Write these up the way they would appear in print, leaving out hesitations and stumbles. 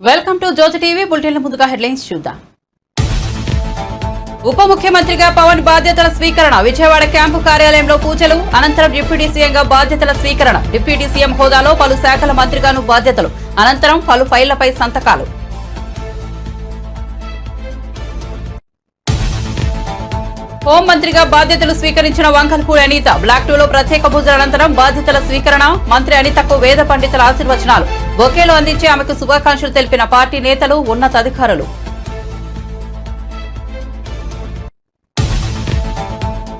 Welcome to Jyothi TV బులెటిన్ల ముందుగా headlines చూద్దాం. ఉప ముఖ్యమంత్రిగా పవన్ బాధ్యతల స్వీకరణ. విజయవాడ క్యాంపు కార్యాలయంలో పూజలు. అనంతరం డిప్యూటీ సీఎంగా బాధ్యతల స్వీకరణ. డిప్యూటీ సీఎం హోదాలో పలు శాఖల మంత్రిగాను బాధ్యతలు. అనంతరం పలు ఫైళ్లపై సంతకాలు. హోంమంత్రిగా బాధ్యతలు స్వీకరించిన వంకల్పూడి అనిత. బ్లాక్ 2లో ప్రత్యేక పూజల అనంతరం బాధ్యతల స్వీకరణ. మంత్రి అనితకు వేద పండితుల ఆశీర్వచనాలు. బొకేలు అందించి ఆమెకు శుభాకాంక్షలు తెలిపిన పార్టీ నేతలు, ఉన్నతాధికారులు.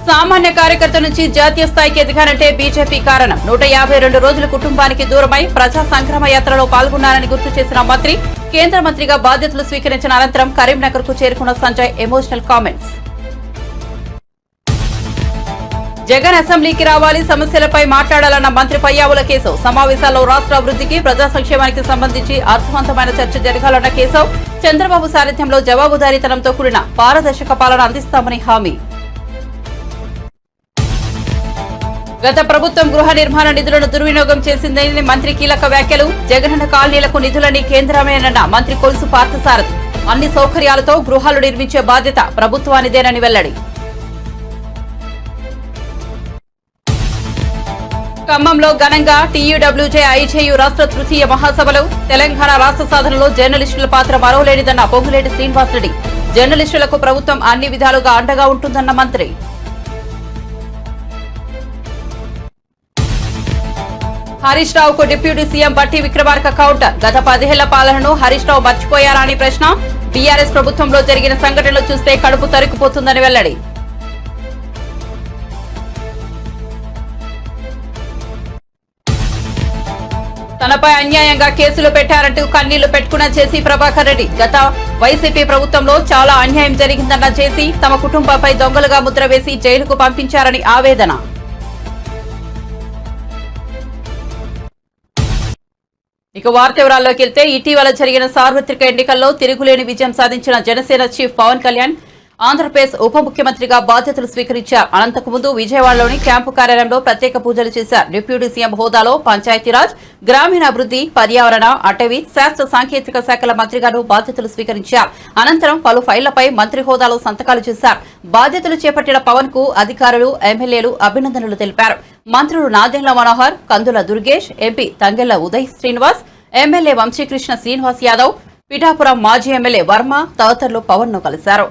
సామాన్య కార్యకర్త నుంచి జాతీయ స్థాయికి ఎదిగారంటే బీజేపీ కారణం. 152 రోజుల కుటుంబానికి దూరమై ప్రజా సంగ్రామ యాత్రలో పాల్గొన్నారని గుర్తు చేసిన మంత్రి. కేంద్ర మంత్రిగా బాధ్యతలు స్వీకరించిన అనంతరం కరీంనగర్ కు చేరుకున్న సంజయ్ ఎమోషనల్ కామెంట్స్. జగన్ అసెంబ్లీకి రావాలి, సమస్యలపై మాట్లాడాలన్న మంత్రి పయ్యావుల కేశవ్. సమావేశాల్లో రాష్ట్ర అభివృద్ధికి, ప్రజా సంక్షేమానికి సంబంధించి అర్థవంతమైన చర్చ జరగాలన్న కేశవ్. చంద్రబాబు సారథ్యంలో జవాబుదారీతనంతో కూడిన పారదర్శక పాలన అందిస్తామని హామీ. గత ప్రభుత్వం గృహ నిర్మాణ నిధులను దుర్వినియోగం చేసిందని మంత్రి కీలక వ్యాఖ్యలు. జగనన్న కాలనీలకు నిధులని కేంద్రమేనన్న మంత్రి కొలుసు పార్థసారథి. అన్ని సౌకర్యాలతో గృహాలు నిర్మించే బాధ్యత ప్రభుత్వానిదేనని వెల్లడి. ఖమ్మంలో ఘనంగా టీయూడబ్ల్యూజే ఐజేయు రాష్ట్ర తృతీయ మహాసభలు. తెలంగాణ రాష్ట్ర సాధనలో జర్నలిస్టుల పాత్ర మరోలేనిదన్న పొంగులేటి శ్రీనివాసరెడ్డి. జర్నలిస్టులకు ప్రభుత్వం అన్ని విధాలుగా అండగా ఉంటుందన్న మంత్రి. హరీష్ రావుకు డిప్యూటీ సీఎం బట్టి విక్రమార్క కౌంటర్. గత 10 ఏళ్ల పాలనను హరీష్ రావు మర్చిపోయారా అని ప్రశ్న. బీఆర్ఎస్ ప్రభుత్వంలో జరిగిన సంఘటనలు చూస్తే కడుపు తరుక్కుపోతుందని వెల్లడి. తనపై అన్యాయంగా కేసులు పెట్టారంటూ కన్నీళ్లు పెట్టుకున్న జేసీ ప్రభాకర్ రెడ్డి. గత వైసీపీ ప్రభుత్వంలో చాలా అన్యాయం జరిగిందన్న జేసీ. తమ కుటుంబంపై దొంగలుగా ముద్ర వేసి జైలుకు పంపించారని ఆవేదన. ఇక వార్త వివరాల్లోకి వెళ్తే, ఇటీవల జరిగిన సార్వత్రిక ఎన్నికల్లో తిరుగులేని విజయం సాధించిన జనసేన చీఫ్ పవన్ కళ్యాణ్ ఆంధ్రప్రదేశ్ ఉప ముఖ్యమంత్రిగా బాధ్యతలు స్వీకరించారు. అనంతకుముందు విజయవాడలోని క్యాంపు కార్యాలయంలో ప్రత్యేక పూజలు చేశారు. డిప్యూటీ సీఎం హోదాలో పంచాయతీరాజ్, గ్రామీణాభివృద్ధి, పర్యావరణ, అటవీ, శాస్త్ర సాంకేతిక శాఖల మంత్రిగాను బాధ్యతలు స్వీకరించారు. అనంతరం పలు ఫైళ్లపై మంత్రి హోదాలో సంతకాలు చేశారు. బాధ్యతలు చేపట్టిన పవన్ కు అధికారులు, ఎమ్మెల్యేలు అభినందనలు తెలిపారు. మంత్రులు నాదెండ్ల మనోహర్, కందుల దుర్గేష్, ఎంపీ తంగెళ్ల ఉదయ్ శ్రీనివాస్, ఎమ్మెల్యే వంశీకృష్ణ శ్రీనివాస్ యాదవ్, పిఠాపురం మాజీ ఎమ్మెల్యే వర్మ తదితరులు పవన్ ను కలిశారు.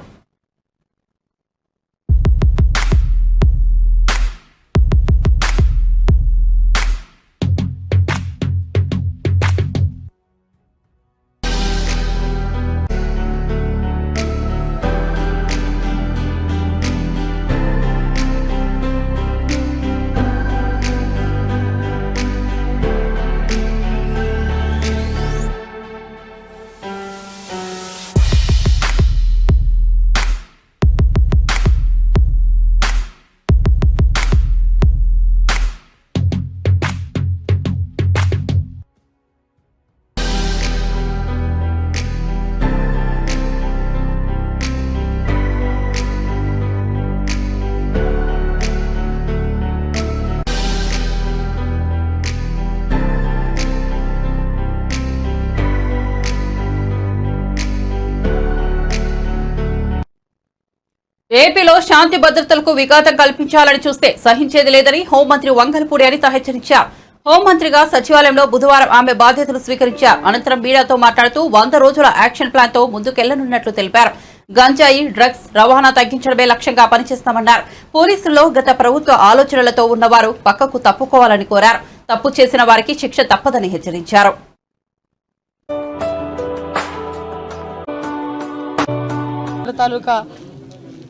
ఏపీలో శాంతి భద్రతలకు విఘాతం కల్పించాలని చూస్తే సహించేది లేదని హోంమంత్రి వంగల్పూడి అనిత హెచ్చరించారు. హోంమంత్రిగా సచివాలయంలో బుధవారం ఆమె బాధ్యతలు స్వీకరించారు. అనంతరం మీడియాతో మాట్లాడుతూ 100 రోజుల యాక్షన్ ప్లాన్ తో ముందుకెళ్లనున్నట్లు తెలిపారు. గంజాయి, డ్రగ్స్ రవాణా తగ్గించడమే లక్ష్యంగా పనిచేస్తామన్నారు. పోలీసుల్లో గత ప్రభుత్వ ఆలోచనలతో ఉన్నవారు పక్కకు తప్పుకోవాలని కోరారు. తప్పు చేసిన వారికి శిక్ష తప్పదని హెచ్చరించారు.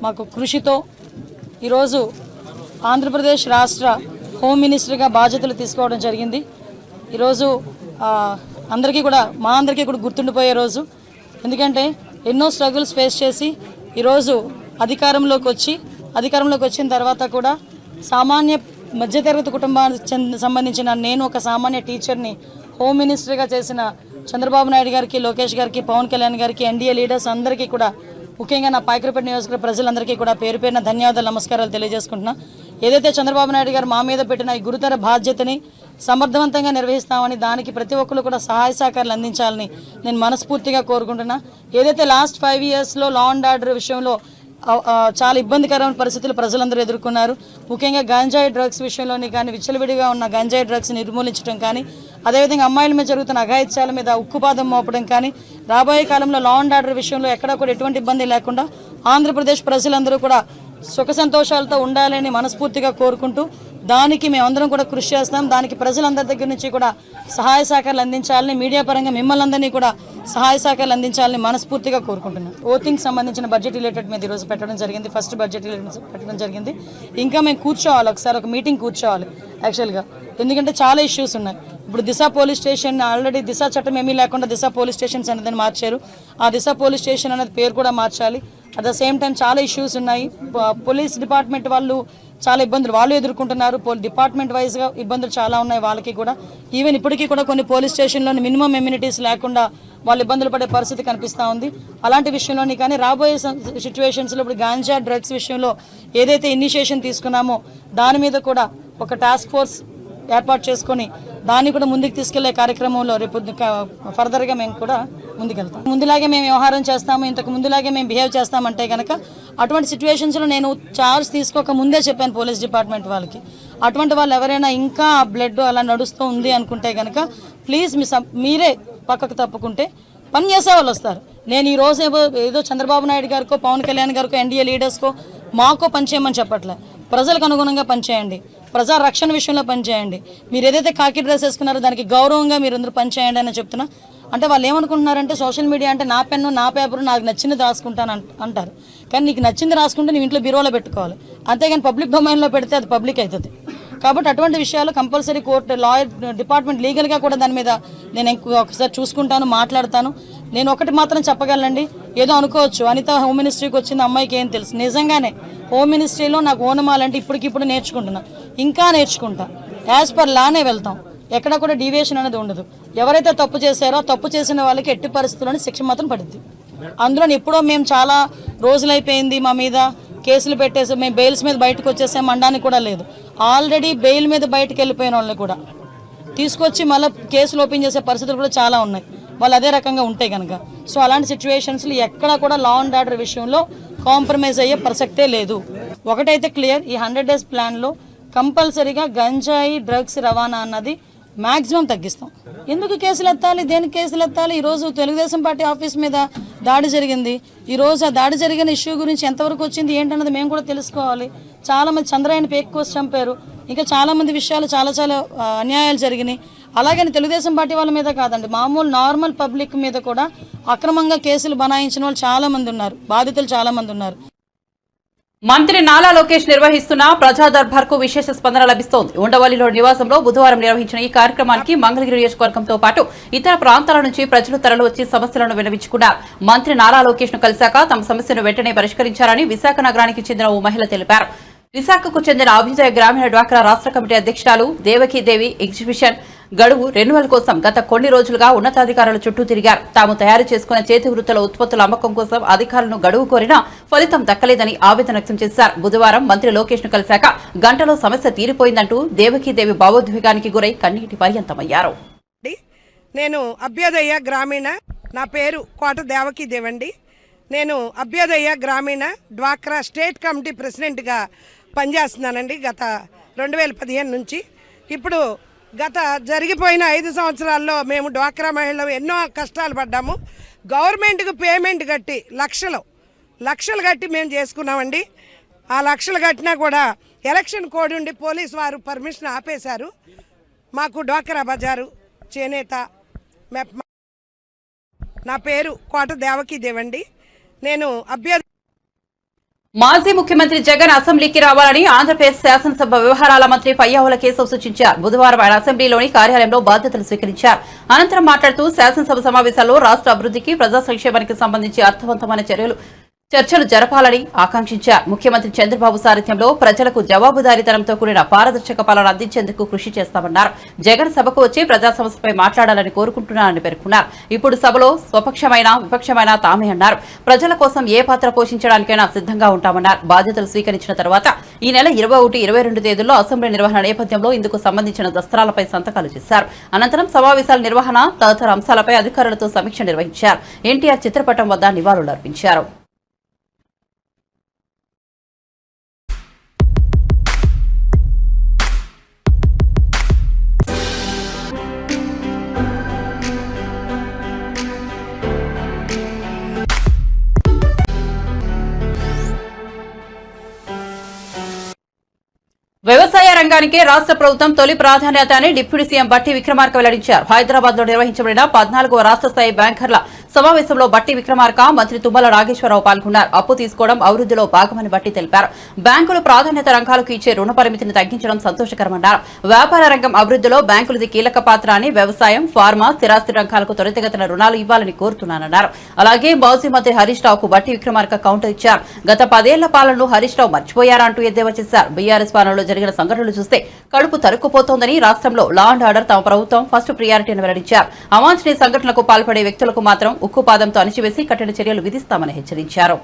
మాకు కృషితో ఈరోజు ఆంధ్రప్రదేశ్ రాష్ట్ర హోమ్ మినిస్టర్గా బాధ్యతలు తీసుకోవడం జరిగింది. ఈరోజు అందరికీ కూడా మా అందరికీ కూడా గుర్తుండిపోయే రోజు. ఎందుకంటే ఎన్నో స్ట్రగుల్స్ ఫేస్ చేసి ఈరోజు అధికారంలోకి వచ్చిన తర్వాత కూడా సామాన్య మధ్యతరగతి కుటుంబానికి సంబంధించిన నేను ఒక సామాన్య టీచర్ని హోమ్ మినిస్టర్గా చేసిన చంద్రబాబు నాయుడు గారికి, లోకేష్ గారికి, పవన్ కళ్యాణ్ గారికి, ఎన్డీఏ లీడర్స్ అందరికీ కూడా, ముఖ్యంగా నా పాయకరపేట నియోజకవర్గ ప్రజలందరికీ కూడా పేరు పేరున ధన్యవాదాలు, నమస్కారాలు తెలియజేసుకుంటున్నా. ఏదైతే చంద్రబాబు నాయుడు గారు మా మీద పెట్టిన ఈ గురుతర బాధ్యతని సమర్థవంతంగా నిర్వహిస్తామని, దానికి ప్రతి ఒక్కరు కూడా సహాయ సహకారాలు అందించాలని నేను మనస్ఫూర్తిగా కోరుకుంటున్నా. ఏదైతే లాస్ట్ 5 yearsలో లా అండ్ ఆర్డర్ విషయంలో చాలా ఇబ్బందికరమైన పరిస్థితులు ప్రజలందరూ ఎదుర్కొన్నారు. ముఖ్యంగా గంజాయి డ్రగ్స్ విషయంలోని కానీ, విచ్చలవిడిగా ఉన్న గంజాయి డ్రగ్స్ నిర్మూలించడం కానీ, అదేవిధంగా అమ్మాయిల మీద జరుగుతున్న అఘాయిత్యాల మీద ఉక్కుపాదం మోపడం కానీ, రాబోయే కాలంలో లా అండ్ ఆర్డర్ విషయంలో ఎక్కడా కూడా ఎటువంటి ఇబ్బంది లేకుండా ఆంధ్రప్రదేశ్ ప్రజలందరూ కూడా సుఖ సంతోషాలతో ఉండాలని మనస్ఫూర్తిగా కోరుకుంటూ, దానికి మేమందరం కూడా కృషి చేస్తాం. దానికి ప్రజలందరి దగ్గర నుంచి కూడా సహాయ సహకారాలు అందించాలని, మీడియా పరంగా మిమ్మల్ని అందరినీ కూడా సహాయ సహకారాలు అందించాలని మనస్ఫూర్తిగా కోరుకుంటున్నాం. ఓటింగ్ సంబంధించిన బడ్జెట్ రిలేటెడ్ మీద ఈరోజు పెట్టడం జరిగింది. ఫస్ట్ బడ్జెట్ రిలేటెడ్ పెట్టడం జరిగింది. ఇంకా మేము కూర్చోవాలి, ఒకసారి ఒక మీటింగ్ కూర్చోవాలి యాక్చువల్గా. ఎందుకంటే చాలా ఇష్యూస్ ఉన్నాయి. ఇప్పుడు దిశ పోలీస్ స్టేషన్ ఆల్రెడీ దిశ చట్టం ఏమీ లేకుండా దిశ పోలీస్ స్టేషన్స్ అనేది మార్చారు. ఆ దిశ పోలీస్ స్టేషన్ అనేది పేరు కూడా మార్చాలి. అట్ ద సేమ్ టైం చాలా ఇష్యూస్ ఉన్నాయి. పోలీస్ డిపార్ట్మెంట్ వాళ్ళు చాలా ఇబ్బందులు వాళ్ళు ఎదుర్కొంటున్నారు. డిపార్ట్మెంట్ వైజ్గా ఇబ్బందులు చాలా ఉన్నాయి వాళ్ళకి కూడా. ఈవెన్ ఇప్పటికీ కూడా కొన్ని పోలీస్ స్టేషన్లోని మినిమం ఎమ్యూనిటీస్ లేకుండా వాళ్ళు ఇబ్బందులు పడే పరిస్థితి కనిపిస్తూ ఉంది. అలాంటి విషయంలోని కానీ రాబోయే సిచ్యువేషన్స్లో ఇప్పుడు గాంజా డ్రగ్స్ విషయంలో ఏదైతే ఇనిషియేషన్ తీసుకున్నామో దాని మీద కూడా ఒక టాస్క్ ఫోర్స్ ఏర్పాటు చేసుకొని దాన్ని కూడా ముందుకు తీసుకెళ్లే కార్యక్రమంలో రేపు ఫర్దర్గా మేము కూడా ముందుకెళ్తాం. ముందులాగే మేము వ్యవహారం చేస్తాము, ఇంతకు ముందులాగే మేము బిహేవ్ చేస్తామంటే కనుక అటువంటి సిచ్యువేషన్స్లో నేను చార్జ్ తీసుకోక ముందే చెప్పాను పోలీస్ డిపార్ట్మెంట్ వాళ్ళకి, అటువంటి వాళ్ళు ఎవరైనా ఇంకా బ్లడ్ అలా నడుస్తూ ఉంది అనుకుంటే కనుక ప్లీజ్ మీరే పక్కకు తప్పుకుంటే పని చేసే వాళ్ళు వస్తారు. నేను ఈ రోజు ఏదో చంద్రబాబు నాయుడు గారికో, పవన్ కళ్యాణ్ గారికో, ఎన్డీఏ లీడర్స్కో మాకో పనిచేయమని చెప్పట్లే. ప్రజలకు అనుగుణంగా పనిచేయండి, ప్రజా రక్షణ విషయంలో పనిచేయండి. మీరు ఏదైతే కాకి డ్రెస్ వేసుకున్నారో దానికి గౌరవంగా మీరు అందరూ పనిచేయండి అని చెప్తున్నా. అంటే వాళ్ళు ఏమనుకుంటున్నారంటే సోషల్ మీడియా అంటే నా పెన్ను నా పేపరు నాకు నచ్చింది రాసుకుంటాను అంటారు. కానీ నీకు నచ్చింది రాసుకుంటే నీ ఇంట్లో బీరోలో పెట్టుకోవాలి, అంతేగాని పబ్లిక్ డొమైన్లో పెడితే అది పబ్లిక్ అవుతుంది. కాబట్టి అటువంటి విషయాలు కంపల్సరీ కోర్టు లాయర్ డిపార్ట్మెంట్ లీగల్గా కూడా దాని మీద నేను ఒకసారి చూసుకుంటాను, మాట్లాడతాను. నేను ఒకటి మాత్రం చెప్పగలనండి, ఏదో అనుకోవచ్చు అనిత హోమ్ మినిస్ట్రీకి వచ్చింది అమ్మాయికి ఏం తెలుసు. నిజంగానే హోమ్ మినిస్ట్రీలో నాకు ఓనమాలంటే ఇప్పటికిప్పుడు నేర్చుకుంటున్నా, ఇంకా నేర్చుకుంటా. యాజ్ పర్ లానే వెళ్తాం, ఎక్కడ కూడా డీవియేషన్ అనేది ఉండదు. ఎవరైతే తప్పు చేశారో తప్పు చేసిన వాళ్ళకి ఎట్టి పరిస్థితుల్లోనే శిక్ష మాత్రం పడుద్ది. అందులో ఎప్పుడో మేము చాలా రోజులైపోయింది మా మీద కేసులు పెట్టేసి మేము బెయిల్స్ మీద బయటకు వచ్చేసాం అనడానికి కూడా లేదు. ఆల్రెడీ బెయిల్ మీద బయటకు వెళ్ళిపోయిన వాళ్ళని కూడా తీసుకొచ్చి మళ్ళీ కేసులు ఓపెన్ చేసే పరిస్థితులు కూడా చాలా ఉన్నాయి, వాళ్ళు అదే రకంగా ఉంటాయి కనుక. సో అలాంటి సిచ్యువేషన్స్లో ఎక్కడా కూడా లా అండ్ ఆర్డర్ విషయంలో కాంప్రమైజ్ అయ్యే ప్రసక్తే లేదు. ఒకటైతే క్లియర్, ఈ 100 days ప్లాన్లో కంపల్సరీగా గంజాయి డ్రగ్స్ రవాణా అన్నది మ్యాక్సిమం తగ్గిస్తాం. ఎందుకు కేసులు ఎత్తాలి, దేనికి కేసులు ఎత్తాలి? ఈరోజు తెలుగుదేశం పార్టీ ఆఫీస్ మీద దాడి జరిగింది. ఈరోజు ఆ దాడి జరిగిన ఇష్యూ గురించి ఎంతవరకు వచ్చింది ఏంటన్నది మేము కూడా తెలుసుకోవాలి. చాలామంది చంద్రయాన్ పేక్ కోసి చంపారు, ఇంకా చాలామంది విషయాలు చాలా అన్యాయాలు జరిగినాయి. అలాగని తెలుగుదేశం పార్టీ వాళ్ళ మీద కాదండి, మామూలు నార్మల్ పబ్లిక్ మీద కూడా అక్రమంగా కేసులు బనాయించిన వాళ్ళు చాలామంది ఉన్నారు, బాధితులు చాలామంది ఉన్నారు. మంత్రి నాలా లోకేష్ నిర్వహిస్తున్న ప్రజా దర్బార్ కు విశేష స్పందన లభిస్తోంది. ఉండవల్లిలో నివాసంలో బుధవారం నిర్వహించిన ఈ కార్యక్రమానికి మంగళగిరి నియోజకవర్గంతో పాటు ఇతర ప్రాంతాల నుంచి ప్రజలు తరలివచ్చి సమస్యలను విన్నవించుకున్నారు. మంత్రి నాలా లోకేష్ ను కలిశాక తమ సమస్యను వెంటనే పరిష్కరించారని విశాఖ నగరానికి చెందిన ఓ మహిళ తెలిపారు. విశాఖకు చెందిన అభ్యుదయ గ్రామీణ డ్వాక్రా రాష్ట్ర కమిటీ అధ్యక్షురాలు దేవకీదేవి ఎగ్జిబిషన్ గడువు రెన్యువల్ కోసం గత కొన్ని రోజులుగా ఉన్నతాధికారుల చుట్టూ తిరిగారు. తాము తయారు చేసుకున్న చేతి వృత్తుల ఉత్పత్తుల అమ్మకం కోసం అధికారులను గడువు కోరినా ఫలితం దక్కలేదని ఆవేదన వ్యక్తం చేశారు. బుధవారం మంత్రి లోకేష్ ను కలిశాక గంటలో సమస్య తీరిపోయిందంటూ దేవకీదేవి భావోద్వేగానికి గురై కన్నీటి పర్యంతమయ్యారు. నేను అభ్యుదయ గ్రామీణ, నా పేరు కోట దేవకీదేవి అండి. నేను అభ్యుదయ గ్రామీణ డ్వాక్రా స్టేట్ కమిటీ ప్రెసిడెంట్గా పనిచేస్తున్నానండి గత 2015 నుంచి. ఇప్పుడు గత జరిగిపోయిన 5 సంవత్సరాల్లో మేము డ్వాక్రా మహిళలు ఎన్నో కష్టాలు పడ్డాము. గవర్నమెంట్కి పేమెంట్ కట్టి లక్షలు కట్టి మేము చేసుకున్నామండి. ఆ లక్షలు కట్టినా కూడా ఎలక్షన్ కోడ్ ఉండి పోలీసు వారు పర్మిషన్ ఆపేశారు. మాకు డ్వాక్రా బజారు చేనేత. నా పేరు కోట దేవకీదేవి అండి. నేను మాజీ ముఖ్యమంత్రి జగన్ అసెంబ్లీకి రావాలని ఆంధ్రప్రదేశ్ శాసనసభ వ్యవహారాల మంత్రి పయ్యావుల కేశవ్ సూచించారు. బుధవారం ఆయన అసెంబ్లీలోని కార్యాలయంలో బాధ్యతలు స్వీకరించారు. అనంతరం మాట్లాడుతూ శాసనసభ సమావేశాల్లో రాష్ట్ర అభివృద్ధికి, ప్రజా సంక్షేమానికి సంబంధించి అర్థవంతమైన చర్యలు చర్చలు జరపాలని ఆకాంక్షించారు. ముఖ్యమంత్రి చంద్రబాబు సారథ్యంలో ప్రజలకు జవాబుదారీతనంతో కూడిన పారదర్శక పాలన అందించేందుకు కృషి చేస్తామన్నారు. జగన్ సభకు వచ్చి ప్రజా సమస్యలపై మాట్లాడాలని కోరుకుంటున్నారని పేర్కొన్నారు. ఇప్పుడు సభలో స్వపక్షమైన విపక్షమైన తామే అన్నారు. ప్రజల కోసం ఏ పాత్ర పోషించడానికైనా సిద్ధంగా ఉంటామన్నారు. బాధ్యతలు స్వీకరించిన తర్వాత ఈ నెల 21, 22 తేదీల్లో అసెంబ్లీ నిర్వహణ నేపథ్యంలో ఇందుకు సంబంధించిన దస్త్రాలపై సంతకాలు చేశారు. అనంతరం సమావేశాల నిర్వహణ తదితర అంశాలపై అధికారులతో సమీక్ష నిర్వహించారు. ఎన్టీఆర్ చిత్రపటం వద్ద నివాళులర్పించారు. వ్యవసాయ రంగానికే రాష్ట్ర ప్రభుత్వం తొలి ప్రాధాన్యత అని డిప్యూటీ సీఎం బట్టి విక్రమార్క వెల్లడించారు. హైదరాబాద్ లో నిర్వహించబడిన 14వ రాష్ట్ర స్థాయి బ్యాంకర్ల సమావేశంలో బట్టి విక్రమార్క, మంత్రి తుమ్మల నాగేశ్వరరావు పాల్గొన్నారు. అప్పు తీసుకోవడం అభివృద్ధిలో భాగమని బట్టి తెలిపారు. బ్యాంకులు ప్రాధాన్యత రంగాలకు ఇచ్చే రుణ పరిమితిని తగ్గించడం సంతోషకరమన్నారు. వ్యాపార రంగం అభివృద్ధిలో బ్యాంకులది కీలక పాత్ర అని, వ్యవసాయం, ఫార్మా, స్థిరాస్తి రంగాలకు త్వరితగతిన రుణాలు ఇవ్వాలని కోరుతున్నానన్నారు. అలాగే మాజీ మంత్రి హరీష్ రావుకు బట్టి విక్రమార్క కౌంటర్ ఇచ్చారు. గత 10 ఏళ్ల పాలనను హరీష్ రావు మర్చిపోయారా అంటూ ఎద్దేవా చేశారు. బీఆర్ఎస్ పాలనలో జరిగిన సంఘటనలు చూస్తే కడుపు తరుక్కుపోతోందని, రాష్ట్రంలో లా అండ్ ఆర్డర్ తమ ప్రభుత్వం ఫస్ట్ ప్రియారిటీ అని వెల్లడించారు. అవాంఛనీయ సంఘటనలకు పాల్పడే వ్యక్తులకు మాత్రం ఉక్కుపాదంతో అణిచివేసి కఠిన చర్యలు విధిస్తామని హెచ్చరించారు.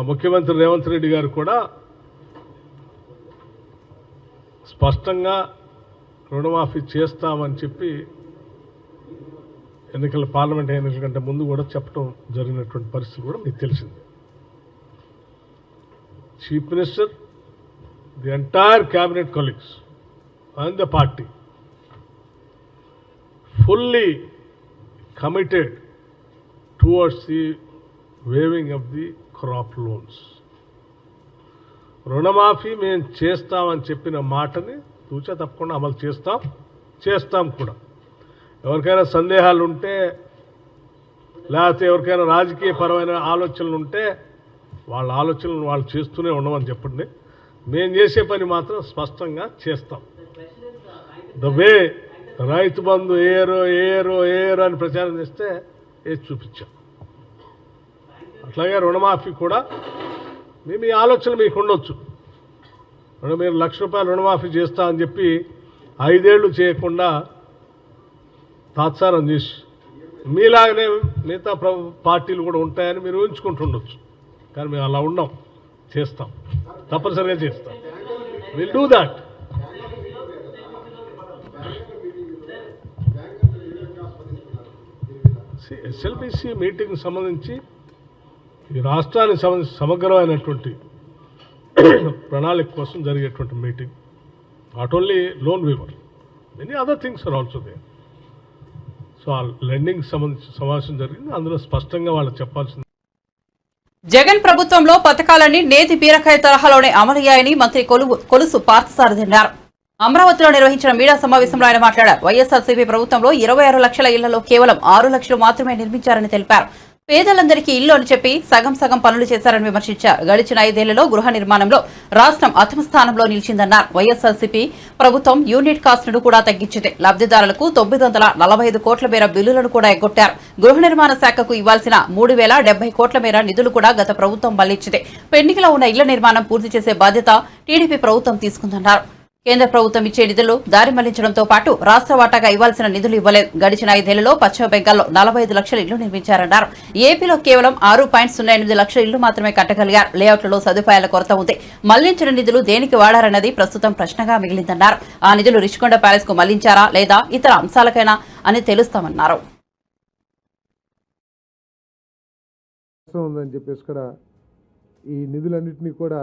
ముఖ్యమంత్రి రేవంత్ రెడ్డి గారు కూడా స్పష్టంగా రుణమాఫీ చేస్తామని చెప్పి పార్లమెంట్ ఎన్నికల కంటే ముందు కూడా చెప్పడం జరిగినటువంటి పరిస్థితి కూడా మీకు తెలిసింది. Chief minister, the entire cabinet colleagues and the party fully committed towards the waiving of the crop loans. రుణమాఫీ మేము చేస్తామని చెప్పిన మాటని తూచా తప్పకుండా అమలు చేస్తాం కూడా. ఎవరికైనా సందేహాలు ఉంటే, లేకపోతే ఎవరికైనా రాజకీయ పరమైన ఆలోచనలు ఉంటే వాళ్ళ ఆలోచనలు వాళ్ళు చేస్తూనే ఉండమని చెప్పండి. మేము చేసే పని మాత్రం స్పష్టంగా చేస్తాం. ద వే రైతు బంధు ఏరో అని ప్రచారం చేస్తే ఏది చూపించాం. అట్లాగే రుణమాఫీ కూడా మీ ఆలోచన మీకు ఉండొచ్చు. మీరు ₹1,00,000 రుణమాఫీ చేస్తా అని చెప్పి 5 ఏళ్ళు చేయకుండా తాత్సారం చేసి మీలాగనే మిగతా పార్టీలు కూడా ఉంటాయని మీరు ఊహించుకుంటుండొచ్చు. కానీ మేము అలా ఉన్నాం, చేస్తాం, తప్పనిసరిగా చేస్తాం. Will do that. SLBC meeting సంబంధించి ఈ రాష్ట్రానికి సంబంధించి సమగ్రమైనటువంటి ప్రణాళిక కోసం జరిగేటువంటి meeting. Not only loan waiver, many other things are also there. So ఆ లెండింగ్ సంబంధించి సమావేశం జరిగింది. అందులో స్పష్టంగా వాళ్ళకి చెప్పాల్సింది. జగన్ ప్రభుత్వంలో పథకాలన్నీ నేతి బీరకాయ తరహాలోనే అమలయ్యాయని మంత్రి కొలుసు పార్థసారథి అన్నారు. అమరావతిలో నిర్వహించిన మీడియా సమావేశంలో ఆయన మాట్లాడారు. వైఎస్ఆర్సీపీ ప్రభుత్వంలో 26 లక్షల ఇళ్లలో కేవలం 6 లక్షలు మాత్రమే నిర్మించారని తెలిపారు. పేదలందరికీ ఇల్లు అని చెప్పి సగం పనులు చేశారని విమర్శించారు. గడిచిన 5 ఏళ్లలో గృహ నిర్మాణంలో రాష్ట్రం అథమ స్థానంలో నిలిచిందన్నారు. వైఎస్ఆర్సీపీ ప్రభుత్వం యూనిట్ కాస్ట్ ను కూడా తగ్గించింది. లబ్దిదారులకు 945 కోట్ల మేర బిల్లులను కూడా ఎగ్గొట్టారు. గృహ నిర్మాణ శాఖకు ఇవ్వాల్సిన 3070 కోట్ల మేర నిధులు కూడా గత ప్రభుత్వం మళ్లించింది. పెండింగ్ లో ఉన్న ఇళ్ల నిర్మాణం పూర్తి చేసే బాధ్యత టీడీపీ ప్రభుత్వం తీసుకుందన్నారు. కేంద్ర ప్రభుత్వం ఇచ్చే నిధులు దారి మళ్లించడంతో పాటు రాష్ట్ర వాటాగా ఇవ్వాల్సిన నిధులు ఇవ్వలేదు. గడిచిన 5 ఏళ్లలో పశ్చిమ బెంగాల్లో 45 లక్షల ఇళ్లు నిర్మించారన్నారు. ఏపీలో కేవలం 6.08 లక్షల ఇళ్లు మాత్రమే కట్టగలిగారు. లేఅవుట్లలో సదుపాయాల కొరత ఉంది. మళ్లించిన నిధులు దేనికి వాడారన్నది ప్రస్తుతం ప్రశ్నగా మిగిలిందన్నారు. ఆ నిధులు రిషికొండ ప్యాలెస్ కు మళ్లించారా లేదా ఇతర అంశాలకైనా అని తెలుస్తామన్నారు. ఈ నిధులన్నింటినీ కూడా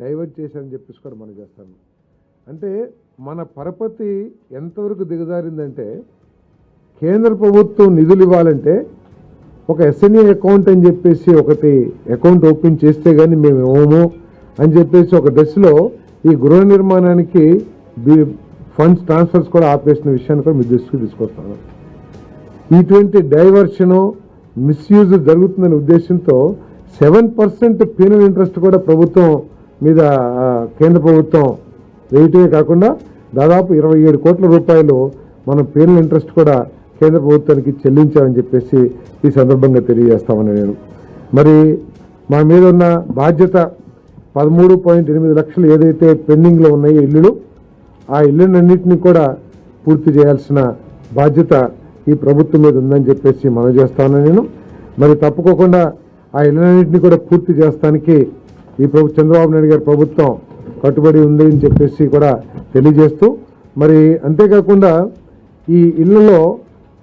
డైవర్ట్ చేశారని చెప్పేసి కూడా మనం చేస్తాను. అంటే మన పరపతి ఎంతవరకు దిగజారిందంటే, కేంద్ర ప్రభుత్వం నిధులు ఇవ్వాలంటే ఒక ఎస్ఎన్ఏ అకౌంట్ అని చెప్పేసి ఒకటి అకౌంట్ ఓపెన్ చేస్తే కానీ మేము ఇవ్వము అని చెప్పేసి ఒక దశలో ఈ గృహ నిర్మాణానికి ఫండ్స్ ట్రాన్స్ఫర్స్ కూడా ఆపేసిన విషయాన్ని కూడా మీ దృష్టికి తీసుకొస్తాను. ఇటువంటి డైవర్షను మిస్యూజ్ జరుగుతుందనే ఉద్దేశంతో 7% పీనల్ ఇంట్రెస్ట్ కూడా ప్రభుత్వం మీద కేంద్ర ప్రభుత్వం వేయటమే కాకుండా దాదాపు 27 కోట్ల రూపాయలు మనం పీనల్ ఇంట్రెస్ట్ కూడా కేంద్ర ప్రభుత్వానికి చెల్లించామని చెప్పేసి ఈ సందర్భంగా తెలియజేస్తామని నేను. మరి మా మీద ఉన్న బాధ్యత 13.8 లక్షలు ఏదైతే పెండింగ్లో ఉన్నాయో ఇల్లులు, ఆ ఇళ్ళనన్నింటినీ కూడా పూర్తి చేయాల్సిన బాధ్యత ఈ ప్రభుత్వం మీద ఉందని చెప్పేసి మనం చేస్తాను నేను. మరి తప్పుకోకుండా ఆ ఇళ్ళనన్నింటినీ కూడా పూర్తి చేస్తానికి ఈ చంద్రబాబు నాయుడు గారి ప్రభుత్వం కట్టుబడి ఉంది అని చెప్పేసి కూడా తెలియజేస్తూ, మరి అంతేకాకుండా ఈ ఇళ్లలో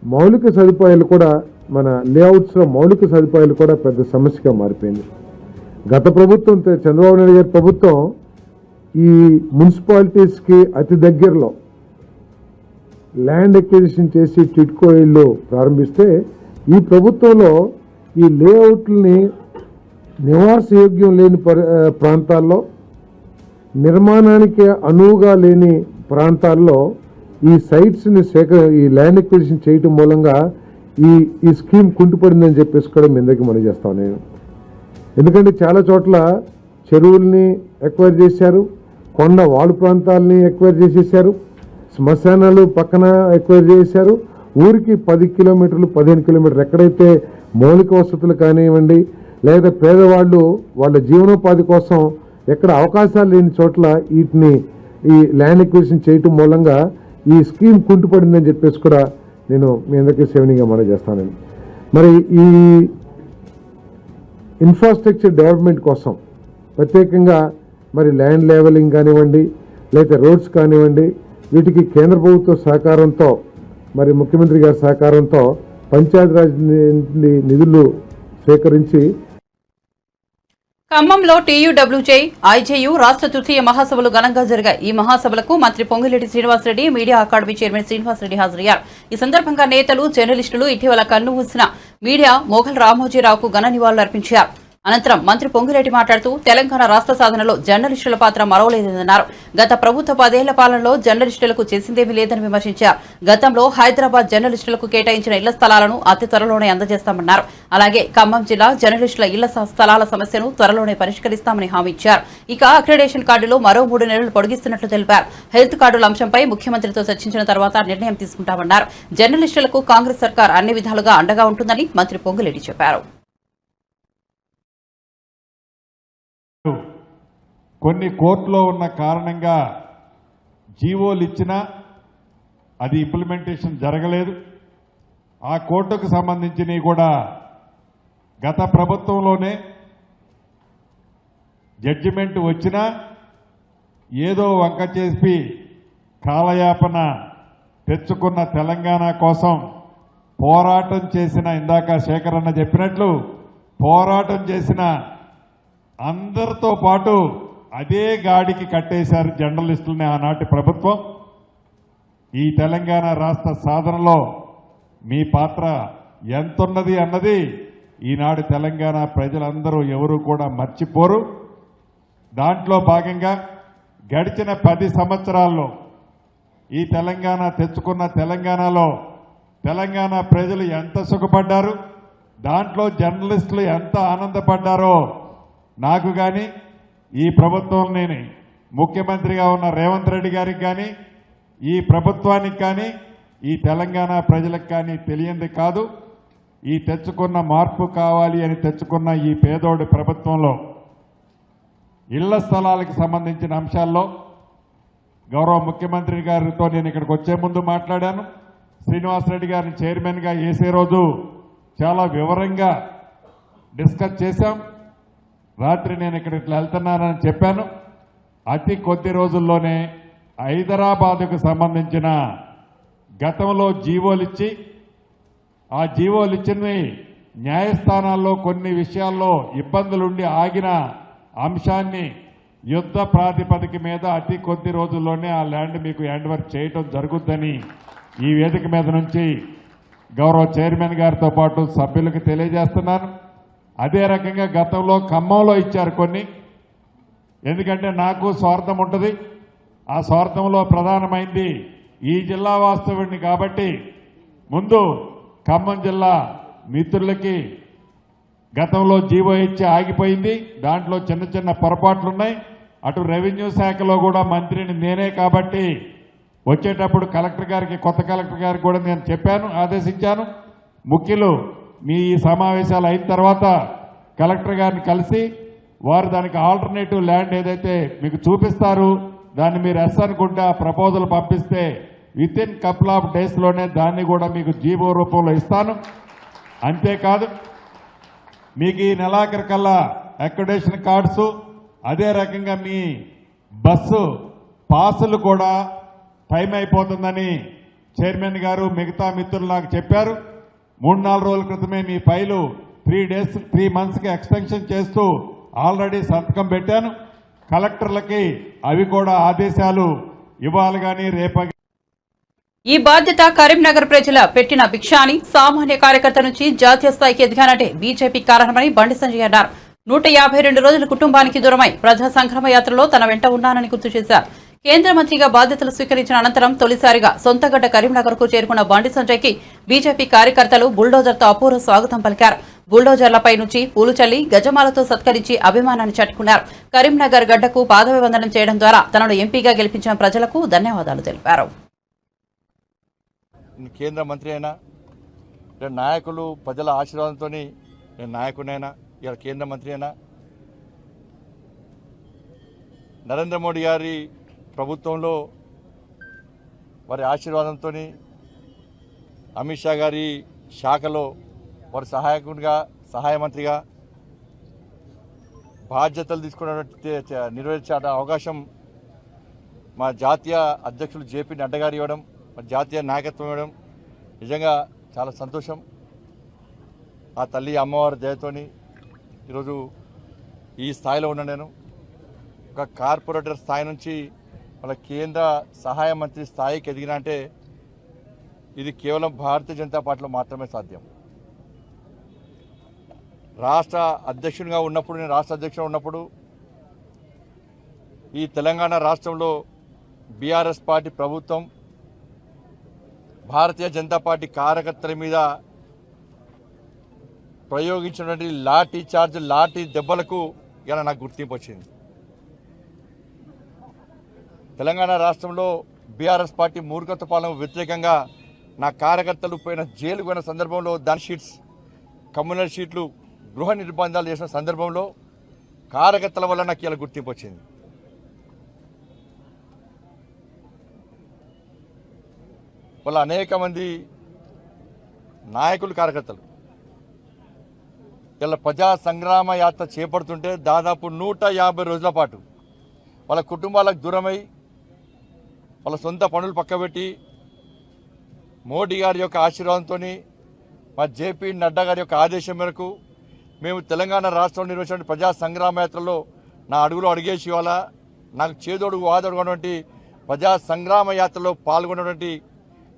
మౌలిక సదుపాయాలు కూడా, మన లేఅవుట్స్లో మౌలిక సదుపాయాలు కూడా పెద్ద సమస్యగా మారిపోయింది. గత ప్రభుత్వం, చంద్రబాబు నాయుడు గారి ప్రభుత్వం ఈ మున్సిపాలిటీస్కి అతి దగ్గరలో ల్యాండ్ ఎక్విజిషన్ చేసి టిట్కో ఇళ్ళు ప్రారంభిస్తే, ఈ ప్రభుత్వంలో ఈ లేఅవుట్లని నివాసయోగ్యం లేని ప్రాంతాల్లో, నిర్మాణానికి అనువుగా లేని ప్రాంతాల్లో ఈ సైట్స్ని ఈ ల్యాండ్ ఎక్విజిషన్ చేయటం మూలంగా ఈ స్కీమ్ కుంటుపడిందని చెప్పేసి కూడా మీ అందరికీ మనం చేస్తాను నేను. ఎందుకంటే చాలా చోట్ల చెరువుల్ని ఎక్వైర్ చేశారు, కొండ వాడు ప్రాంతాలని ఎక్వైర్ చేసేసారు, శ్మశానాలు పక్కన ఎక్వైర్ చేశారు. ఊరికి 10 కిలోమీటర్లు 15 కిలోమీటర్లు ఎక్కడైతే మౌలిక వసతులు కానివ్వండి, లేదా పేదవాళ్ళు వాళ్ళ జీవనోపాధి కోసం ఎక్కడ అవకాశాలు లేని చోట్ల వీటిని ఈ ల్యాండ్ ఎక్విజిషన్ చేయటం మూలంగా ఈ స్కీమ్ కుంటుపడిందని చెప్పేసి కూడా నేను మీ అందరికీ సేవనీగా మనం చేస్తానండి. మరి ఈ ఇన్ఫ్రాస్ట్రక్చర్ డెవలప్మెంట్ కోసం ప్రత్యేకంగా మరి ల్యాండ్ లెవెలింగ్ కానివ్వండి, లేదా రోడ్స్ కానివ్వండి, వీటికి కేంద్ర ప్రభుత్వ సహకారంతో, మరి ముఖ్యమంత్రి గారి సహకారంతో పంచాయతీరాజ్ నిధులు సేకరించి ఖమ్మంలో టీయూడబ్ల్యూజే, ఐజేయూ రాష్ట్ర తృతీయ మహాసభలు ఘనంగా జరిగాయి. ఈ మహాసభలకు మంత్రి Pongireddy Srinivasareddy, media academy chairman Srinivasareddy హాజరయ్యారు. ఈ సందర్భంగా నేతలు, జర్నలిస్టులు ఇటీవల కన్నుమూసిన మీడియా మోఘల్ రామోజీరావుకు ఘన నివాళులు అర్పించారు. అనంతరం మంత్రి పొంగిరెడ్డి మాట్లాడుతూ తెలంగాణ రాష్ట్ర సాధనలో జర్నలిస్టుల పాత్ర మరవలేదన్నారు. గత ప్రభుత్వ 10 ఏళ్ల పాలనలో జర్నలిస్టులకు చేసిందేమీ లేదని విమర్శించారు. గతంలో హైదరాబాద్ జర్నలిస్టులకు కేటాయించిన ఇళ్ల స్థలాలను అతి త్వరలోనే అందజేస్తామన్నారు. అలాగే ఖమ్మం జిల్లా జర్నలిస్టుల ఇళ్ల స్థలాల సమస్యను త్వరలోనే పరిష్కరిస్తామని హామీ ఇచ్చారు. ఇక అక్రిడేషన్ కార్డులో మరో 3 నెలలు పొడిగిస్తున్నట్లు తెలిపారు. హెల్త్ కార్డుల అంశంపై ముఖ్యమంత్రితో చర్చించిన తర్వాత నిర్ణయం తీసుకుంటామన్నారు. జర్నలిస్టులకు కాంగ్రెస్ సర్కార్ అన్ని విధాలుగా అండగా ఉంటుందని మంత్రి పొంగిరెడ్డి చెప్పారు. కొన్ని కోర్టులో ఉన్న కారణంగా జీవోలు ఇచ్చినా అది ఇంప్లిమెంటేషన్ జరగలేదు. ఆ కోర్టుకు సంబంధించినవి కూడా గత ప్రభుత్వంలోనే జడ్జిమెంట్ వచ్చినా ఏదో వంక చేసి కాలయాపన తెచ్చుకున్న తెలంగాణ కోసం పోరాటం చేసిన, ఇందాక శేఖరన్న చెప్పినట్లు పోరాటం చేసిన అందరితో పాటు అదే గాడికి కట్టేశారు జర్నలిస్టులని ఆనాటి ప్రభుత్వం. ఈ తెలంగాణ రాష్ట్ర సాధనలో మీ పాత్ర ఎంతున్నది అన్నది ఈనాడు తెలంగాణ ప్రజలందరూ ఎవరూ కూడా మర్చిపోరు. దాంట్లో భాగంగా గడిచిన 10 సంవత్సరాల్లో ఈ తెలంగాణ తెచ్చుకున్న తెలంగాణలో తెలంగాణ ప్రజలు ఎంత సుఖపడ్డారు, దాంట్లో జర్నలిస్టులు ఎంత ఆనందపడ్డారో నాకు కానీ, ఈ ప్రభుత్వంలోని ముఖ్యమంత్రిగా ఉన్న రేవంత్ రెడ్డి గారికి కానీ, ఈ ప్రభుత్వానికి కానీ, ఈ తెలంగాణ ప్రజలకు కానీ తెలియంది కాదు. ఈ తెచ్చుకున్న మార్పు కావాలి అని తెచ్చుకున్న ఈ పేదోడి ప్రభుత్వంలో ఇళ్ల స్థలాలకు సంబంధించిన అంశాల్లో గౌరవ ముఖ్యమంత్రి గారితో నేను ఇక్కడికి వచ్చే ముందు మాట్లాడాను. శ్రీనివాసరెడ్డి గారిని చైర్మన్గా వేసే రోజు చాలా వివరంగా డిస్కస్ చేశాం. రాత్రి నేను ఇక్కడ ఇట్లా వెళ్తున్నానని చెప్పాను. అతి కొద్ది రోజుల్లోనే హైదరాబాదుకు సంబంధించిన గతంలో జీవోలు ఇచ్చి, ఆ జీవోలు ఇచ్చినవి న్యాయస్థానాల్లో కొన్ని విషయాల్లో ఇబ్బందులుండి ఆగిన అంశాన్ని యుద్ధ ప్రాతిపదిక మీద అతి కొద్ది రోజుల్లోనే ఆ ల్యాండ్ మీకు హ్యాండ్ ఓవర్ చేయటం జరుగుద్దని ఈ వేదిక మీద నుంచి గౌరవ చైర్మన్ గారితో పాటు సభ్యులకు తెలియజేస్తున్నాను. అదే రకంగా గతంలో ఖమ్మంలో ఇచ్చారు కొన్ని. ఎందుకంటే నాకు స్వార్థం ఉంటుంది. ఆ స్వార్థంలో ప్రధానమైంది ఈ జిల్లా వాస్తవుడిని కాబట్టి ముందు ఖమ్మం జిల్లా మిత్రులకి గతంలో జీవో ఇచ్చి ఆగిపోయింది. దాంట్లో చిన్న చిన్న పొరపాట్లున్నాయి. అటు రెవెన్యూ శాఖలో కూడా మంత్రిని నేనే కాబట్టి వచ్చేటప్పుడు కలెక్టర్ గారికి, కొత్త కలెక్టర్ గారికి కూడా నేను చెప్పాను, ఆదేశించాను. ముఖ్యులు మీ ఈ సమావేశాలు అయిన తర్వాత కలెక్టర్ గారిని కలిసి వారు దానికి ఆల్టర్నేటివ్ ల్యాండ్ ఏదైతే మీకు చూపిస్తారు దాన్ని మీరు ఎస్ అనుకుంటే ఆ ప్రపోజల్ పంపిస్తే విత్ ఇన్ కపుల్ ఆఫ్ డేస్లోనే దాన్ని కూడా మీకు జీవో రూపంలో ఇస్తాను. అంతేకాదు మీకు ఈ నెలాఖరు కల్లా అక్రిడేషన్ కార్డ్స్, అదే రకంగా మీ బస్సు పాసులు కూడా టైం అయిపోతుందని చైర్మన్ గారు మిగతా మిత్రులు నాకు చెప్పారు. 3-4 రోజుల క్రితమే మీ ఫైలు 3 మంత్స్కి ఎక్స్టెన్షన్ చేస్తూ ఆల్రెడీ సంతకం పెట్టాను. కలెక్టర్లకి అవి కూడా ఆదేశాలు ఇవ్వాలి కానీ రేపు. ఈ బాధ్యత కరీంనగర్ ప్రజల పెట్టిన భిక్ష అని, సామాన్య కార్యకర్త నుంచి జాతీయ స్థాయికి ఎదిగానంటే బీజేపీ కారణమని బండి సంజయ్ అన్నారు. 152 రోజులు కుటుంబానికి దూరమై ప్రజా సంగ్రామ యాత్రలో తన వెంట ఉన్నానని గుర్తు చేశారు. కేంద్ర మంత్రిగా బాధ్యతలు స్వీకరించిన అనంతరం తొలిసారిగా సొంతగడ్డ కరీంనగర్ కు చేరుకున్న బండి సంజయ్ కి బీజేపీ కార్యకర్తలు బుల్డోజర్తో అపూర్వ స్వాగతం పలికారు. బుల్డోజర్లపై నుంచి పూలు చల్లి గజమాలతో సత్కరించి అభిమానాన్ని చాటుకున్నారు. కరీంనగర్ గడ్డకు పాదవివందనం చేయడం ద్వారా తనను ఎంపీగా గెలిపించిన ప్రజలకు ధన్యవాదాలు తెలిపారు. కేంద్ర మంత్రి అయినా, నాయకులు ప్రజల ఆశీర్వాదంతో నేను నాయకునైనా, ఇలా కేంద్ర మంత్రి అయినా, నరేంద్ర మోడీ గారి ప్రభుత్వంలో వారి ఆశీర్వాదంతో, అమిత్ షా గారి శాఖలో వారి సహాయ మంత్రిగా బాధ్యతలు తీసుకున్నటువంటి నిర్వహించే అవకాశం మా జాతీయ అధ్యక్షులు జేపీ నడ్డా గారు ఇవ్వడం, మా జాతీయ నాయకత్వం ఇవ్వడం నిజంగా చాలా సంతోషం. ఆ తల్లి అమ్మవారి దయతోని ఈరోజు ఈ స్థాయిలో ఉన్నా. నేను ఒక కార్పొరేటర్ స్థాయి నుంచి మన కేంద్ర సహాయ మంత్రి స్థాయికి ఎదిగిన అంటే ఇది కేవలం భారతీయ జనతా పార్టీలో మాత్రమే సాధ్యం. రాష్ట్ర అధ్యక్షునిగా ఉన్నప్పుడు, నేను రాష్ట్ర అధ్యక్షుడు ఉన్నప్పుడు ఈ తెలంగాణ రాష్ట్రంలో బీఆర్ఎస్ పార్టీ ప్రభుత్వం భారతీయ జనతా పార్టీ కార్యకర్తల మీద ప్రయోగించినటువంటి లాఠీ దెబ్బలకు ఇలా నాకు గుర్తింపు వచ్చింది. తెలంగాణ రాష్ట్రంలో బీఆర్ఎస్ పార్టీ మూర్ఖత్వ పాలనకు వ్యతిరేకంగా నా కార్యకర్తలు జైలుకు పోయిన సందర్భంలో దాని షీట్స్, కమ్యూనల్ షీట్లు, గృహ నిర్బంధాలు చేసిన సందర్భంలో కార్యకర్తల వల్ల నాకు ఇలా గుర్తింపు వచ్చింది. వాళ్ళ అనేక మంది నాయకులు, కార్యకర్తలు ఇలా ప్రజా సంగ్రామ యాత్ర చేపడుతుంటే దాదాపు 150 రోజుల పాటు వాళ్ళ కుటుంబాలకు దూరమై, వాళ్ళ సొంత పనులు పక్కబెట్టి, మోడీ గారి యొక్క ఆశీర్వాదంతో, మా జేపీ నడ్డా గారి యొక్క ఆదేశం మేరకు మేము తెలంగాణ రాష్ట్రంలో నిర్వహించిన ప్రజా సంగ్రామ యాత్రలో నా అడుగులో అడిగేసి ఇవాళ నాకు చేదోడుగు వాదోడుగున్నటువంటి ప్రజా సంగ్రామ యాత్రలో పాల్గొన్నటువంటి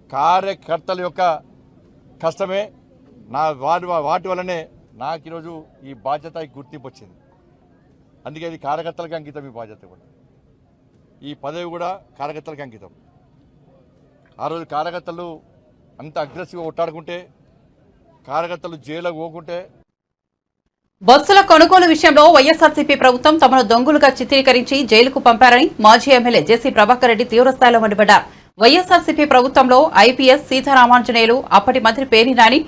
కార్యకర్తల యొక్క కష్టమే వాటి వల్లనే నాకు ఈరోజు ఈ బాధ్యత, ఈ గుర్తింపు వచ్చింది. అందుకే ఇది కార్యకర్తలకు అంకితం. ఈ బాధ్యత కూడా, ఈ పదవి కూడా కార్యకర్తలకు అంకితం. ఆ రోజు కార్యకర్తలు అంత అగ్రెసివ్గా కొట్టాడుకుంటే, కార్యకర్తలు జైలుకు పోకుంటే. బస్సుల కొనుగోలు విషయంలో వైఎస్ఆర్సీపీ ప్రభుత్వం తమను దొంగలుగా చిత్రీకరించి జైలుకు పంపారని మాజీ ఎమ్మెల్యే జేసీ ప్రభాకర్ రెడ్డి తీవ్రస్థాయిలో మండిపడ్డారు. వైఎస్ఆర్సీపీ ప్రభుత్వంలో ఐపీఎస్ సీతారామాంజనేయులు, అప్పటి మంత్రి పేర్ని నాని,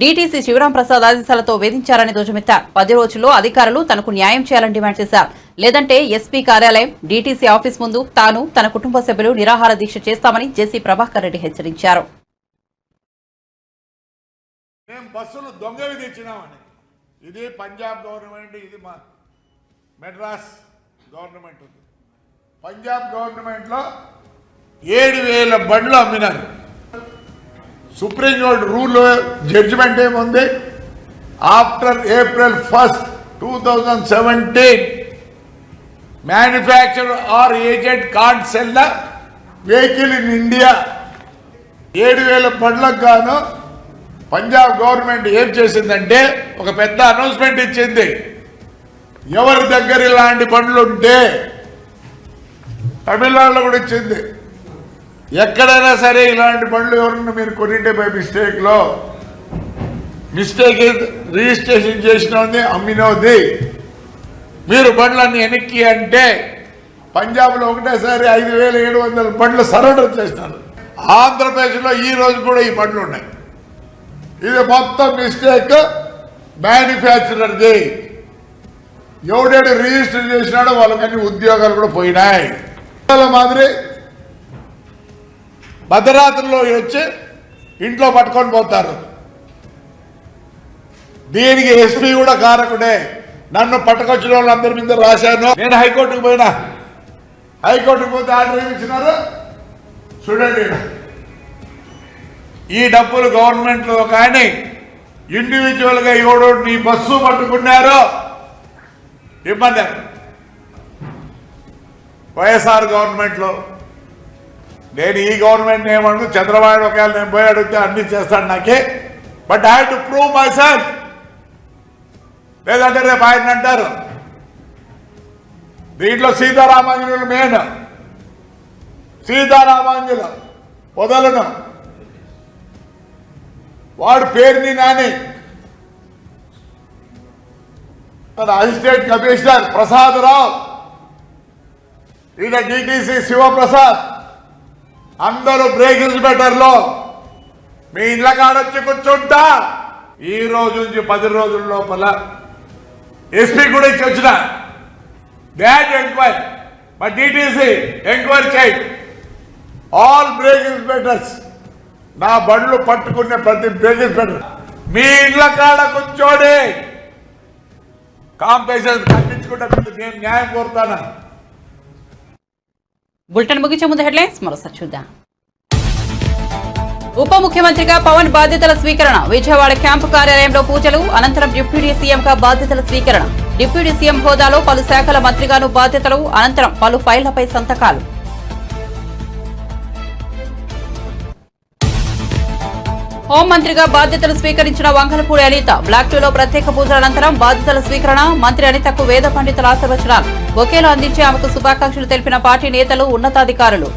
డీటీసీ శివరాం ప్రసాద్ ఆదేశాలతో వేధించారని ధ్వజమెత్తారు. 10 రోజుల్లో అధికారులు తనకు న్యాయం చేయాలని డిమాండ్ చేశారు. లేదంటే ఎస్పీ కార్యాలయం, డీటీసీ ఆఫీస్ ముందు తాను, తన కుటుంబ సభ్యులు నిరాహార దీక్ష చేస్తామని జేసీ ప్రభాకర్ రెడ్డి హెచ్చరించారు. మేము బస్సులు దొంగవి తెచ్చినామని, ఇది పంజాబ్ గవర్నమెంట్, ఇది మా మెడ్రాస్ గవర్నమెంట్ ఉంది. పంజాబ్ గవర్నమెంట్లో 7,000 బండ్లు అమ్మినారు. సుప్రీంకోర్టు రూల్ జడ్జిమెంట్ ఏముంది, after April 1, 2017 manufacturer are agent can't cell the vehicle in India. 7,000 బండ్లకు గాను పంజాబ్ గవర్నమెంట్ ఏం చేసిందంటే ఒక పెద్ద అనౌన్స్మెంట్ ఇచ్చింది. ఎవరి దగ్గర ఇలాంటి బండ్లు ఉంటే, తమిళనాడులో కూడా ఇచ్చింది, ఎక్కడైనా సరే ఇలాంటి బండ్లు ఎవరన్నా మీరు కొనింటే బై మిస్టేక్ రిజిస్ట్రేషన్ చేసినది, అమ్మినది, మీరు బండ్లన్నీ వెనక్కి అంటే పంజాబ్లో ఒకటేసారి 5,700 బండ్లు సరెండర్ చేసినారు. ఆంధ్రప్రదేశ్లో ఈ రోజు కూడా ఈ బండ్లు ఉన్నాయి. ఇది మొత్తం మిస్టేక్ మ్యానుఫ్యాక్చరర్ది. ఎవడేడు రిజిస్టర్ చేసినాడో వాళ్ళకన్నీ ఉద్యోగాలు కూడా పోయినాయి. మాదిరి భద్రాద్రిలో వచ్చి ఇంట్లో పట్టుకొని పోతారు. దీనికి ఎస్పీ కూడా కారకుడే. నన్ను పట్టుకొచ్చిన వాళ్ళందరి మీద రాశాను. నేను హైకోర్టుకు పోయినా, హైకోర్టుకు పోతే ఆర్డర్ ఏమి ఇచ్చినారు చూడండి. ఈ డబ్బులు గవర్నమెంట్ లో కానీ ఇండివిజువల్ గా ఎవడో నీ బస్సు పట్టుకున్నారో ఇమ్మన్నారు. వైఎస్ఆర్ గవర్నమెంట్ లో నేను ఈ గవర్నమెంట్ ఏమను చంద్రబాబు ఒకవేళ నేను పోయి అడిగితే అన్ని చేస్తాను నాకే. But I have to prove my self. లేదంటే రేపు ఆయన అంటారు. దీంట్లో సీతారామాంజనులు మెయిన్. సీతారామాంజులు వదలను. వాడు పేరుని నాని అసిస్టెంట్ కమిషనర్ ప్రసాద్ రావు, ఈయన డిటిసి శివప్రసాద్, అందరూ బ్రేక్ ఇన్స్పెక్టర్లో మీ ఇళ్ళ కాడొచ్చి కూర్చుంటా. ఈ రోజు నుంచి 10 రోజుల లోపల ఎస్పీ కూడా ఇచ్చి వచ్చిన దాట్ ఎంక్వైరీ మా డిటిసి ఎంక్వైరీ చేయి. ఆల్ బ్రేక్ ఇన్స్పెక్టర్స్ నా బండ్లు పట్టుకునే ప్రతి బ్రేక్ ఇన్స్పెక్టర్ మీ ఇళ్ళ కాడ కూర్చోడి కాంపెన్సేషన్ కట్టించుకుంటే నేను న్యాయం కోరుతాను. బులెటిన్ ముగించే ముందు హెడ్లైన్స్ మరోసారి చూద్దాం. ఉప ముఖ్యమంత్రిగా పవన్ బాధ్యతల స్వీకరణ. విజయవాడ క్యాంపు కార్యాలయంలో పూజలు. అనంతరం డిప్యూటీ సీఎంగా బాధ్యతల స్వీకరణ. డిప్యూటీ సీఎం హోదాలో పలు శాఖల మంత్రిగాను బాధ్యతలు. అనంతరం పలు ఫైళ్లపై సంతకాలు. హోంమంత్రిగా బాధ్యతలు స్వీకరించిన వంగలపూడి అనిత. బ్లాక్ 2లో ప్రత్యేక పూజల అనంతరం బాధ్యతల స్వీకరణ. మంత్రి అనితకు వేద పండితుల ఆశీర్వచనాలు. బొకేలు అందించి ఆమెకు శుభాకాంక్షలు తెలిపిన పార్టీ నేతలు, ఉన్నతాధికారులు.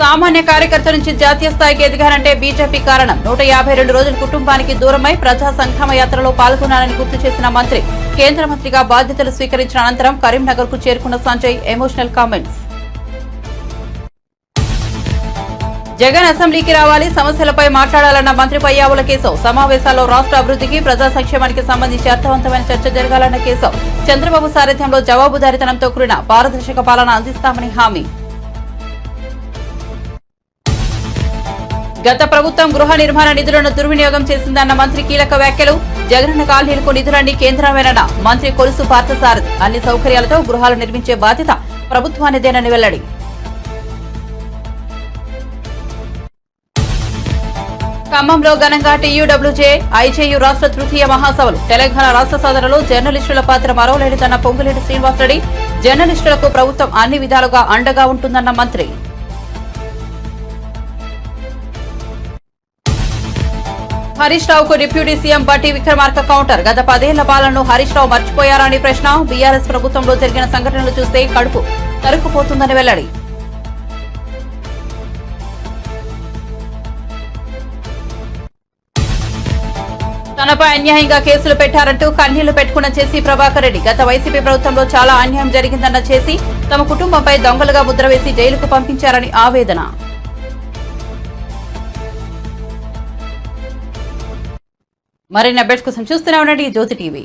సామాన్య కార్యకర్త నుంచి జాతీయ స్థాయికి ఎదిగారంటే బీజేపీ కారణం. 152 రోజుల కుటుంబానికి దూరమై ప్రజా సంక్షేమ యాత్రలో పాల్గొన్నారని గుర్తు చేసిన మంత్రి. కేంద్ర మంత్రిగా బాధ్యతలు స్వీకరించిన అనంతరం కరీంనగర్ కు చేరుకున్న సంజయ్. Emotional comments. జగన్ అసెంబ్లీకి రావాలి, సమస్యలపై మాట్లాడాలన్న మంత్రి పయ్యావుల కేశవ్. సమావేశాల్లో రాష్ట్ర అభివృద్ధికి, ప్రజా సంక్షేమానికి సంబంధించి అర్థవంతమైన చర్చ జరగాలన్న కేశవ్. చంద్రబాబు సారథ్యంలో జవాబుదారీతనంతో కూడిన పారదర్శక పాలన అందిస్తామని హామీ. గత ప్రభుత్వం గృహ నిర్మాణ నిధులను దుర్వినియోగం చేసిందన్న మంత్రి కీలక వ్యాఖ్యలు. జగనన్న కాలనీలకు నిధులన్నీ కేంద్రమేనన్న మంత్రి కొలుసు పార్థసారథి. అన్ని సౌకర్యాలతో గృహాలు నిర్మించే బాధ్యత ప్రభుత్వానిదేనని వెల్లడి. ఖమ్మంలో ఘనంగా టీయూడబ్ల్యూజే, ఐజేయూ రాష్ట్ర తృతీయ మహాసభలు. తెలంగాణ రాష్ట్ర సాధనలో జర్నలిస్టుల పాత్ర మరోలేనిదన్న పొంగులేటి శ్రీనివాసరెడ్డి. జర్నలిస్టులకు ప్రభుత్వం అన్ని విధాలుగా అండగా ఉంటుందన్న మంత్రి. హరీష్ రావుకు డిప్యూటీ సీఎం బట్టి విక్రమార్క కౌంటర్. గత 10 ఏళ్ల పాలనను హరీష్ రావు మర్చిపోయారని ప్రశ్న. బీఆర్ఎస్ ప్రభుత్వంలో జరిగిన సంఘటనలు చూస్తే కడుపు తరుక్కుపోతుందని వెల్లడి. తనపై అన్యాయంగా కేసులు పెట్టారంటూ కన్నీళ్లు పెట్టుకున్న జేసీ ప్రభాకర్ రెడ్డి. గత వైసీపీ ప్రభుత్వంలో చాలా అన్యాయం జరిగిందన్న జేసీ. తమ కుటుంబంపై దొంగలుగా ముద్ర వేసి జైలుకు పంపించారని ఆవేదన. మరిన్ని అప్డేట్స్ కోసం చూస్తూనే ఉండండి జ్యోతి టీవీ.